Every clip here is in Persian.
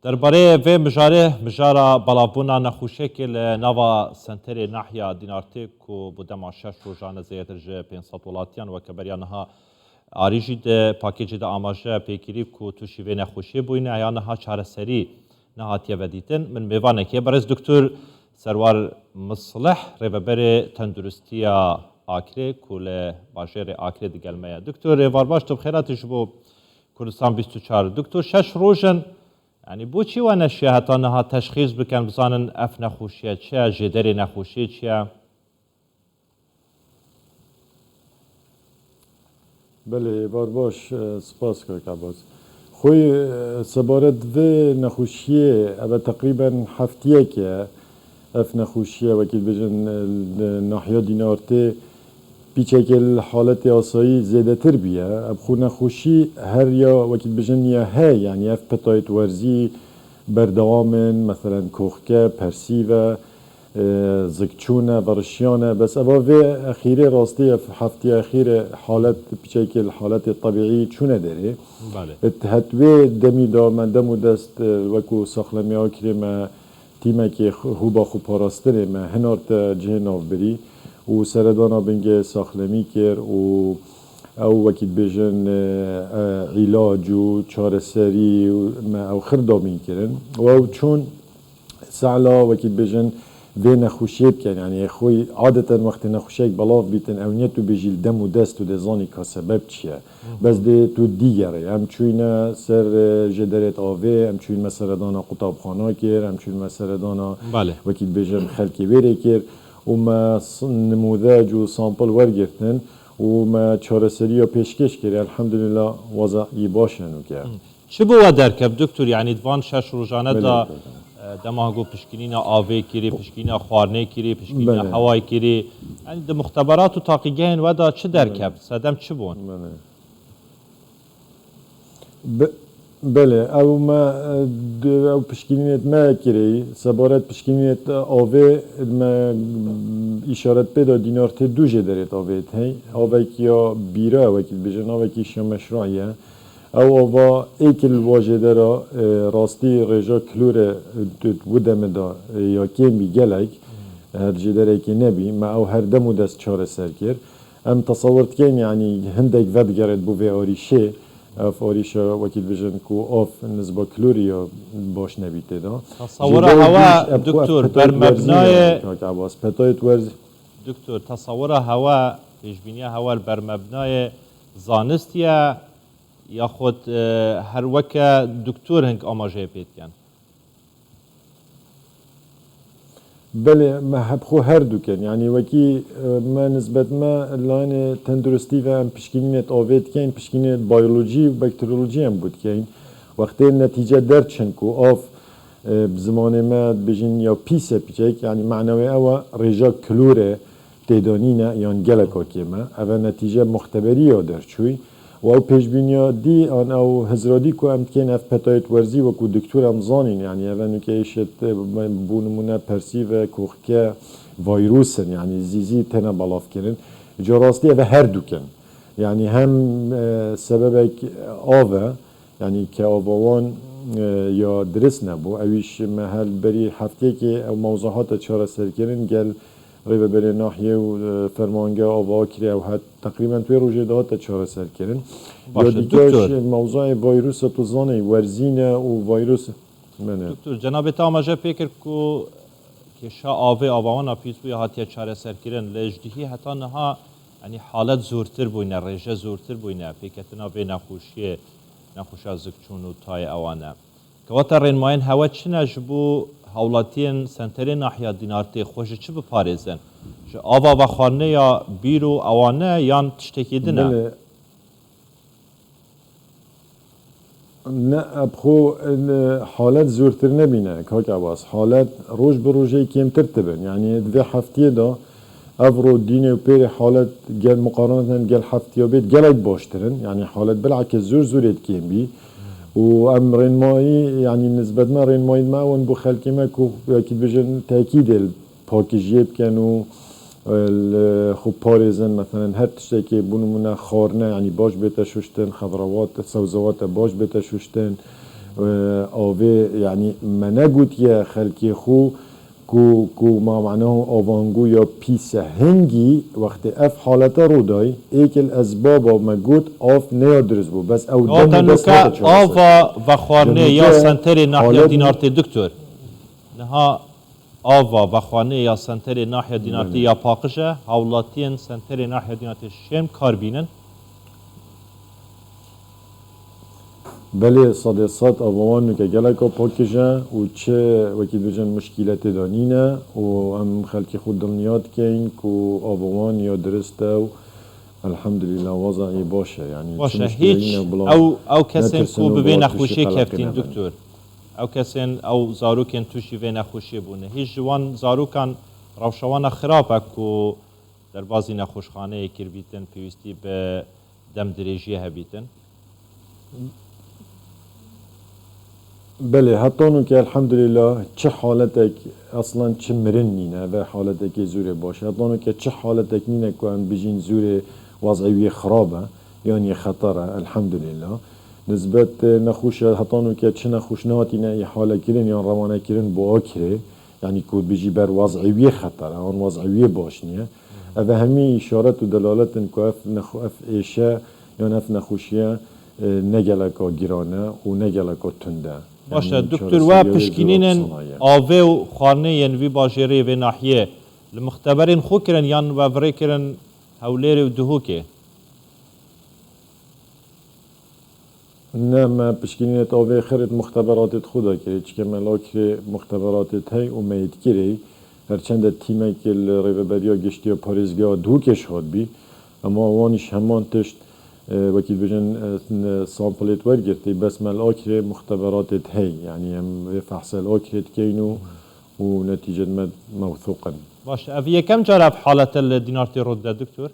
درباره و مجاره بلابونا نخوشه که لنوا سنتر ناحیه دینارتی که بودم 6 روزانه زیادر جه 500 ولاتیان و کبریانها آریجی ده پاکیجی ده آماجه پیکری که توشی و نخوشی بوینه یا نها چاره سری نهاتیه ودیتن من میوانه که برز دکتر سروار مصلح ریببر تندرستی آکره کل باجر آکره دی گلمه دکتر وارباش تو بخیراتش بو کردستان 24 دکتر 6 روزن يعني بوشي وانا شيء هتانها تشخيص بكن بزانن اف نخوشيه چه جدري نخوشيه چه بله باش سپاس که عباس خوی سبارت و نخوشیه اما تقریبا هفتیه که اف نخوشیه وکیل بجن ناحیه دینارته پیچه که حالت آسایی زیاده تر بیه اب خو نخوشی هر یا وکیل بجن یا های یعنی اف پتایت ورزی بردوامن مثلا کوخکه پرسیوه زکچونه ورشیانه بس اما و اخیره راستی هفته اخیر حالت پیچه که حالت طبیعی چونه داره بله هتوی دمی دا من دمو دست وکو ساخلمی ها کریم تیمه که خوبا خوب پاراستره من هنارت جه ناف بری و سردانا بنگ ساخلمی کر و او وکید بیجن علاج و چارسری او خردامین کرن و او چون سعلا وکید بیجن و نخوشی بکن یعنی خوی عادتا وقت نخوشیک بلاف بیتن اونیتو بیجیل دم و دست و دزانی که سبب چیه بس ده تو دیگره هم چوین سر جدرت آوه هم چوین مسردانا قطاب خانه کر هم چوین مسردانا وکید بیجن خلکی ویره کر و ما نموذج و سامپل ورگرتن و ما چارسری و پیشکش کردی الحمدلله وضعی باشن و کرد چه بوا درکب دکتر یعنی دوان 6 روزانه دا دماغو پشکینینا آوه کری پشکینینا خوارنه کری پشکینینا هوای کری یعنی ده مختبرات و تاقیگین و دا چه درکب سادم چه بون بله او ما او پشکینیت ما کری سبارت پشکینیت آوه ما اشارت پیدا دینارت دو جدرت آوه هی آوه کیا بیره وکیل بجن آوه کیشیا مشروعیه او آوا ایکل واجه را راستی رجا کلور بودم دا یا کیم بی گلک هر جدره که نبی ما او هر دمو دست چاره سر کر ام تصورت کن یعنی هندک ود گرد بو وی آریشه اف آریشه وکیل بجن کو آف نسبا کلوری یا باش نبیته دا تصور هوا دکتر بر مبنای دکتر تصور هوا پیشبینی هوا بر مبنای زانستیه یا خود هر وقت دکتر هنگ آماجه پیتیان بله ما هبخو هر دو کن یعنی وکی ما نسبت ما لاین تندرستی و هم پشکینیت آوید کن پشکینیت بیولوژی و بکتریولوژی هم بود کن وقتی نتیجه درد چن کو آف بزمان ما بجین یا پیسه پیچک یعنی معنوی او رجا کلوره تیدانینه یان گلکا که ما او نتیجه مختبری یا درچوی و او پیشبینیا دی آن او هزرادی که هم کن اف پتایت ورزی و که دکتور هم زانین یعنی اونو که ایشت بونمونه پرسی و کوخکه ویروسن یعنی زیزی تنه بلاف کرن جا راستی او هر دو کن یعنی هم سبب آوه یعنی که آوان یا درست نبو اویش محل بری هفته که او موضوعات چاره سر کرن گل ریو بری ناحیه و فرمانگه آوا کری او حد تقریبا توی روژه دهات چاره سر کرن یا دیگهش موضوع ویروس تو زانه ورزینه و ویروس دکتر جناب تا آماجه پیکر که شا آوانا پیس بوی هاتیه چاره سر کرن لجدهی حتی نها یعنی حالت زورتر بوینه ریجه زورتر بوینه پیکتنا به نخوشیه نخوش از زکچون و تای اوانه که واتا رینماین هوا چی نجبو هولاتین سنتر ناحیه دینارتی خوش چی بپارزن؟ آوا و خانه یا بیرو اوانه یان تشتکی دنه؟ نه ابخو حالت زورتر نبینه که عباس حالت روز به روزی کمتر تبن یعنی دو هفته دا افرو دینه و پیر حالت گل مقارنه گل هفته بیت گلک باشترن یعنی حالت بالعکس زورت کم بی و ام رنمایی یعنی نسبت ما رنمایی ما اون بو خلکی ما کو اکید بجن تاکید پاکیجی بکن و خوب پارزن مثلا هر تشتی که بونمونه خارنه یعنی باش بیت شوشتن خضروات سبزوات باش بیت شوشتن آوه يعني ما نگوت یه خلکی خو کو ما معناه آوانگو یا پیس هنگی وقت اف حالت رو دای ایکل اسباب ما گوت آف نیادرز بو بس او دم بس تنوکا آوا و خوانه یا سنتر ناحیه دینارت دکتر نها آوا و خوانه یا سنتر ناحیه دینارت یا پاقشه هولاتین سنتر ناحیه دینارت شم کاربینن بله صد آوان که گلکا پاکشه و چه وکی دوچن مشکلات دانینه و هم خلکی خود دلنیاد کن که آوان یا درسته و الحمدلله وضعی باشه يعني باشه هیچ او کسین کو به نخوشی کفتین دکتر او کسین او زاروکن توشی به نخوشی بونه هیچ جوان زاروکان روشوان خرابه کو در بازی نخوشخانه کربیتن پیوستی به دم دریجی هبیتن بله حتی که الحمدلله چه حالتک اصلا چه مرن نینه و حالتک زوره باشه حتی که چه حالتک نینه که هم بجین زوره وضعی خرابه یعنی خطره الحمدلله نسبت نخوش حتی که چه نخوش ناتینه ای حاله کرن یا روانه کرن با آکره یعنی که بجی بر وضعی خطره آن وضعی باش نیه و همین اشارت و دلالت که اف ایشه یا اف نخوشیه نگلکا گرانه و نگلکا تنده باشه دکتر و پشکینین آوه و خانه ینوی باجره و ناحیه لمختبرین خو کرن یان و وره کرن هولیر و دهو که نه ما پشکینیت آوه خیرت مختبراتت خدا کرد چه که ملاک مختبراتت هی و مید کری هرچند تیمه که ریوبریا گشتی و پارزگاه دهو کش خود بی اما وانش همان تشت وكيل بجن سامبلت ورقتي بس ما الأكرة مختبرات هي يعني هم فحص الأكرة كينو ونتيجة موثوقا باش أفيه كم جرى في حالة الدينارتي رودة دكتور؟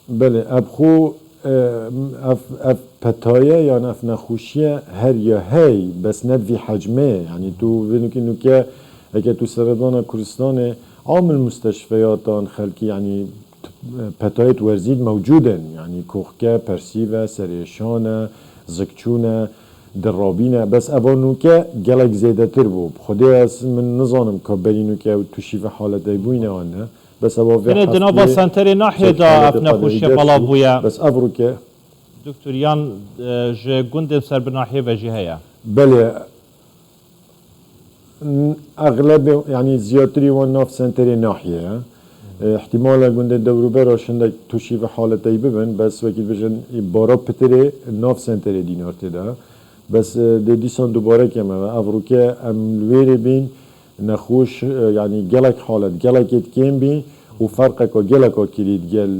بله أبخو أف بتايا يعني أف نخوشية هر يا هي بس نبي حجمه يعني تو بينك إنه كا اگه تو سردان كردستان عامل مستشفيات خلقي يعني پتایت ورزید موجودن يعني کوخکه پرسیوه سریشانه زکچونه درابینه بس اوانو که گلک زیده تر بو خودی از من نظانم که برینو که توشی و حالته بوینه آنه بس اوه اینه دنابا سنتر ناحیه دا افنا خوشی بلا بویا بس افرو که دکتوریان جه گنده سر بناحیه و جهه بله اغلب يعني زيادتري وناف سنتر ناحيه احتمالا گنده دوروبر آشنده توشی و حالتایی ببین بس وکیل بجن بارا پتره ناف سنتر دینارته ده بس ده دیسان دوباره که ما افروکه املویر بین نخوش يعني گلک حالت گلک اتکیم بین و فرق که گلک ها کرید گل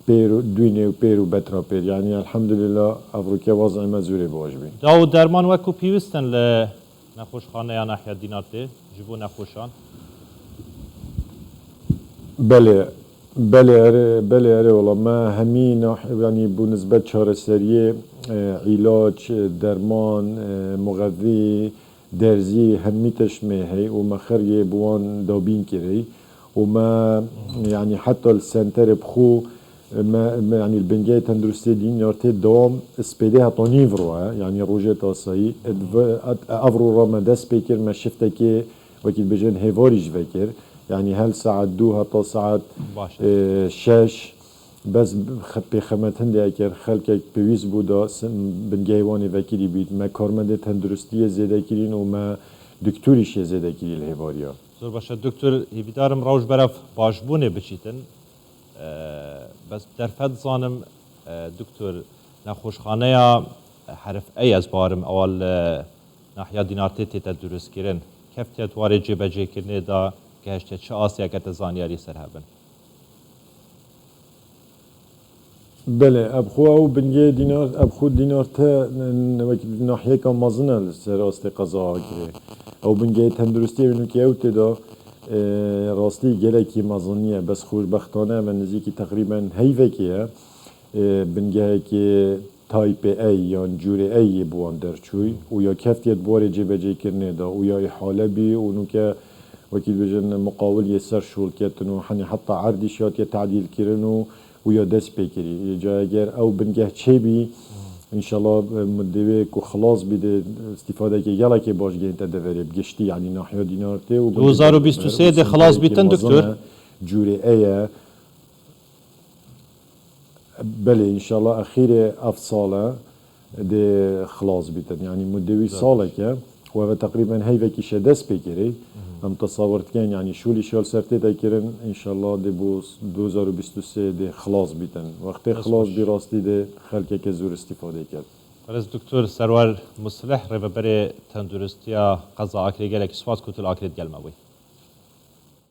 پیرو دوینه و پیرو بترا پیر يعني الحمدلله افروکه وضع مزوره باش بین داو درمان وکو پیوستن لنخوش خانه یا ناحیه دینارته جبو نخوشان بله اره والله ما همین يعني بنسبة چارەسەریه علاج درمان مغذی درزی همیتش هی و ما خرج بوان دابين كري وما يعني حتى السنتر بخو ما يعني البنجاي تندرستي دين يارتي دوام اسبيدي هطاني فروها يعني روجيت آسایی افرو راما دست بيكر ما شفتكي وكيل بجن هيفاريج فكر يعني هل ساعة دو حتى ساعة شش بس بخمت هندي اگر خلقك بويز بودا بنجايواني وكيلي بيت ما كارمند تندرستي زيادة كرين وما دكتوريش زيادة كرين الهيفاريا زور باشه دکتر هیویدارم روش برف باشبونه بچیتن بس در فد زانم دکتر نخوشخانه یا حرف ای از بارم اول ناحیه دینارتی تیتا درست کرن کفتیت واری جبه جه کرنه دا گهشته چه آسیا که تزانیاری سر هبن بله ابخو او بنگه دینار ابخو دینار تا ناحیه که مازنه سر راست قضا کرده او بنگه تندرستی بینو که او تدا راستی گله کی مازنیه بس خوشبختانه و نزدیکی تقریبا هیوه که بنگه که تایپ ای یا جوره ای بوان درچوی و یا کفتیت بواری جبه جه کرنه دا و یا حاله بی اونو که وكيل بجن مقاول يسر شغل كاتنو حني حتى عردي شات يتعديل كيرنو ويا دس بيكري جاگر او بنجه چه بي ان شاء الله مدوي كو خلاص بده استفاده كي يلا كي باش جين تدفري بقشتي يعني ناحيه دينارتي 2023 ده خلاص بيتن دكتور جوري ايه بله ان شاء الله اخير اف صاله ده خلاص بيتن يعني مدوي صاله كه و تقريبا هي وكي شدس بكري هم تصورت كان يعني شو اللي شال سرتي تكرن ان شاء الله ده بوس 2023 ده خلاص بيتن وقت خلاص براستي ده خلق که زور استفاده کرد برز دكتور سرور مصلح ريفبري تندرستيا قضاء اكري جالك سوات كتل اكريت جلموي